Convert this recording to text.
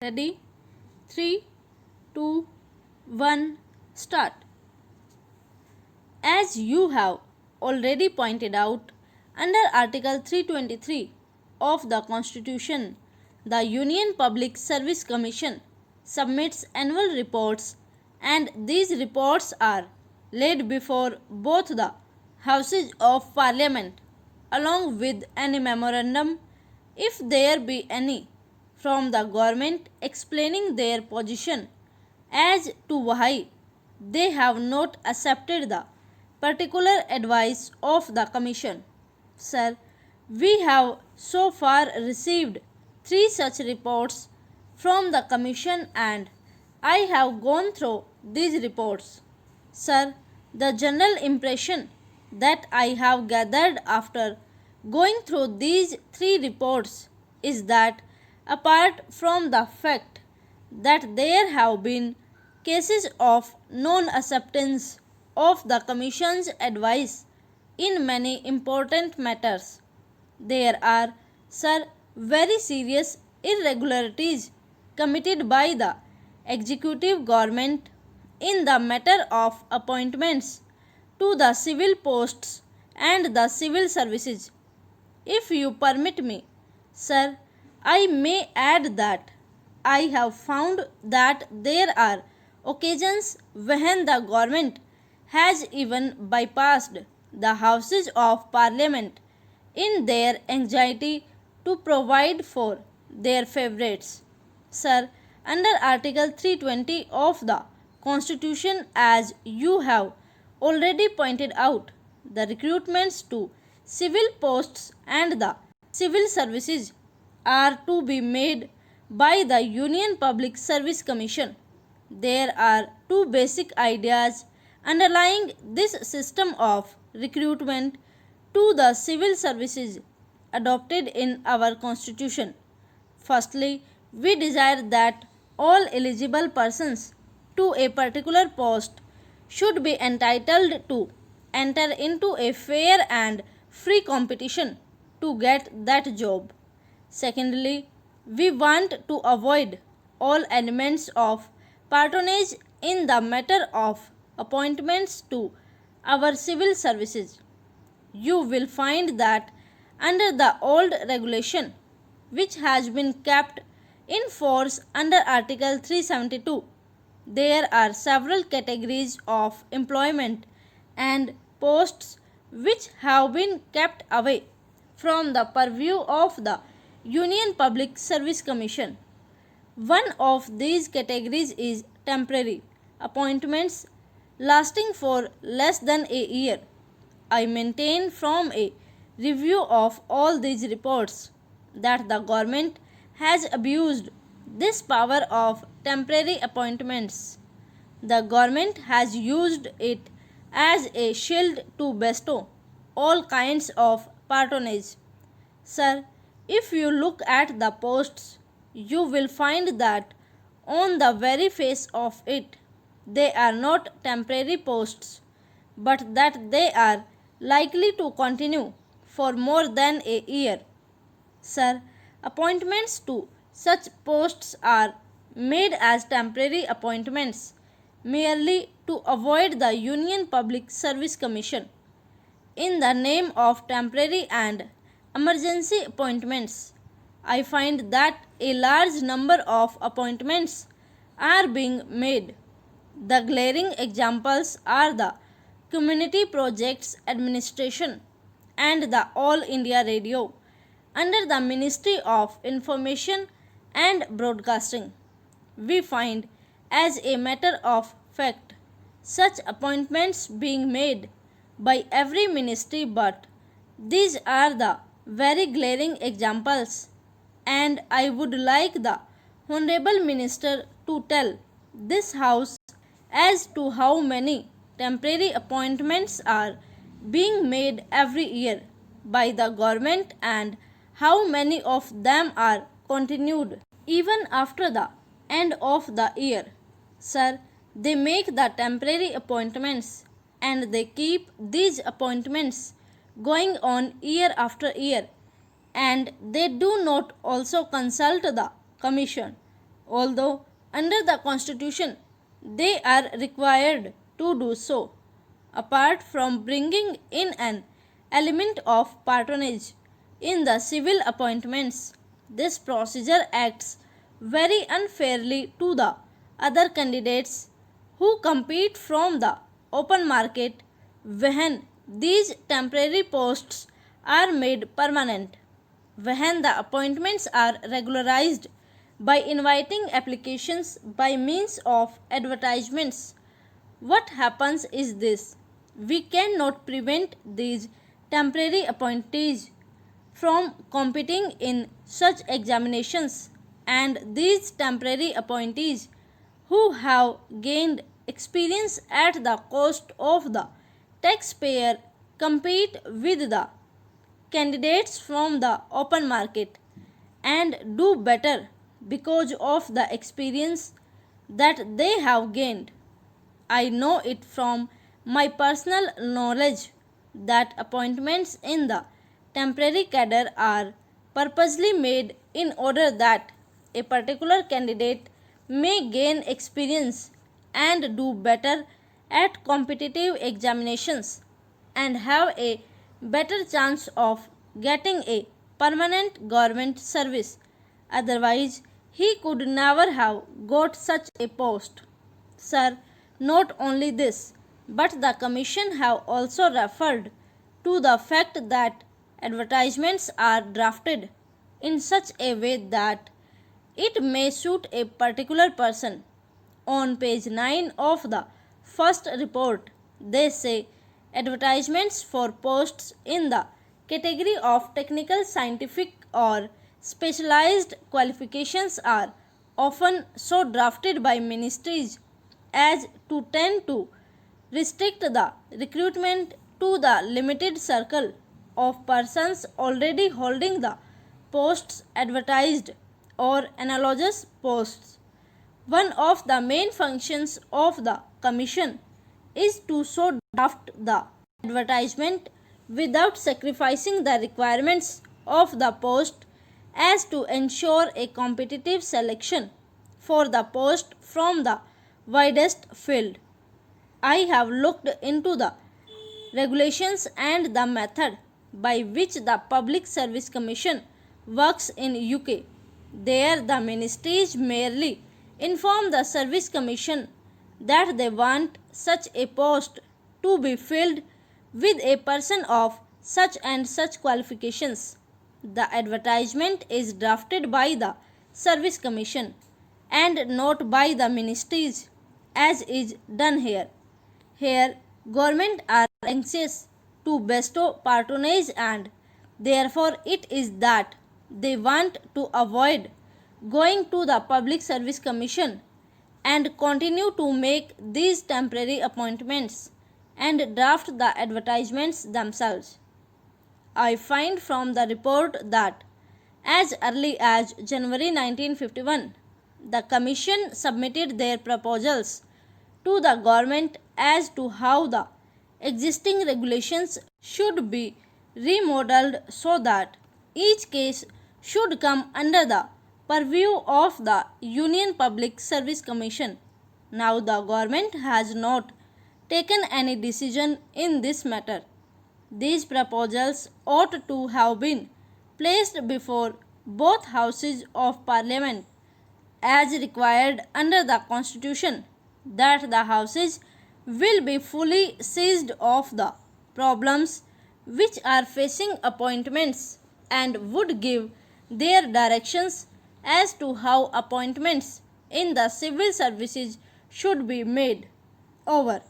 Ready? 3, 2, 1, start. As you have already pointed out, under Article 323 of the Constitution, the Union Public Service Commission submits annual reports, and these reports are laid before both the Houses of Parliament along with any memorandum, if there be any, from the government explaining their position as to why they have not accepted the particular advice of the Commission. Sir, we have so far received 3 such reports from the Commission, and I have gone through these reports. Sir, the general impression that I have gathered after going through these 3 reports is that, apart from the fact that there have been cases of non acceptance of the Commission's advice in many important matters, there are, sir, very serious irregularities committed by the executive government in the matter of appointments to the civil posts and the civil services. If you permit me, sir, I may add that I have found that there are occasions when the government has even bypassed the Houses of Parliament in their anxiety to provide for their favourites. Sir, under Article 320 of the Constitution, as you have already pointed out, the recruitments to civil posts and the civil services are to be made by the Union Public Service Commission. There are 2 basic ideas underlying this system of recruitment to the civil services adopted in our Constitution. Firstly, we desire that all eligible persons to a particular post should be entitled to enter into a fair and free competition to get that job. Secondly, we want to avoid all elements of patronage in the matter of appointments to our civil services. You will find that under the old regulation, which has been kept in force under Article 372, there are several categories of employment and posts which have been kept away from the purview of the Union Public Service Commission. One of these categories is temporary appointments lasting for less than a year. I maintain from a review of all these reports that the government has abused this power of temporary appointments. The government has used it as a shield to bestow all kinds of patronage. Sir, if you look at the posts, you will find that on the very face of it, they are not temporary posts, but that they are likely to continue for more than a year. Sir, appointments to such posts are made as temporary appointments merely to avoid the Union Public Service Commission. In the name of temporary and emergency appointments, I find that a large number of appointments are being made. The glaring examples are the Community Projects Administration and the All India Radio under the Ministry of Information and Broadcasting. We find, as a matter of fact, such appointments being made by every ministry, but these are the very glaring examples, and I would like the Honorable Minister to tell this House as to how many temporary appointments are being made every year by the government and how many of them are continued even after the end of the year. Sir, they make the temporary appointments and they keep these appointments going on year after year, and they do not also consult the Commission although under the Constitution they are required to do so. Apart from bringing in an element of patronage in the civil appointments, this procedure acts very unfairly to the other candidates who compete from the open market when these temporary posts are made permanent. When the appointments are regularized by inviting applications by means of advertisements, what happens is this: we cannot prevent these temporary appointees from competing in such examinations, and these temporary appointees who have gained experience at the cost of the taxpayer compete with the candidates from the open market and do better because of the experience that they have gained. I know it from my personal knowledge that appointments in the temporary cadre are purposely made in order that a particular candidate may gain experience and do better at competitive examinations and have a better chance of getting a permanent government service. Otherwise, he could never have got such a post. Sir, not only this, but the Commission have also referred to the fact that advertisements are drafted in such a way that it may suit a particular person. On page 9 of the first report, they say advertisements for posts in the category of technical, scientific, or specialized qualifications are often so drafted by ministries as to tend to restrict the recruitment to the limited circle of persons already holding the posts advertised or analogous posts. One of the main functions of the Commission is to so draft the advertisement without sacrificing the requirements of the post as to ensure a competitive selection for the post from the widest field. I have looked into the regulations and the method by which the Public Service Commission works in UK. There the ministries merely inform the Service Commission that they want such a post to be filled with a person of such and such qualifications. The advertisement is drafted by the Service Commission and not by the ministries as is done here. Here, government are anxious to bestow patronage and therefore it is that they want to avoid going to the Public Service Commission and continue to make these temporary appointments and draft the advertisements themselves. I find from the report that as early as January 1951, the Commission submitted their proposals to the government as to how the existing regulations should be remodeled so that each case should come under the purview of the Union Public Service Commission. Now the government has not taken any decision in this matter. These proposals ought to have been placed before both houses of Parliament as required under the Constitution, that the houses will be fully seized of the problems which are facing appointments and would give their directions as to how appointments in the civil services should be made. Over.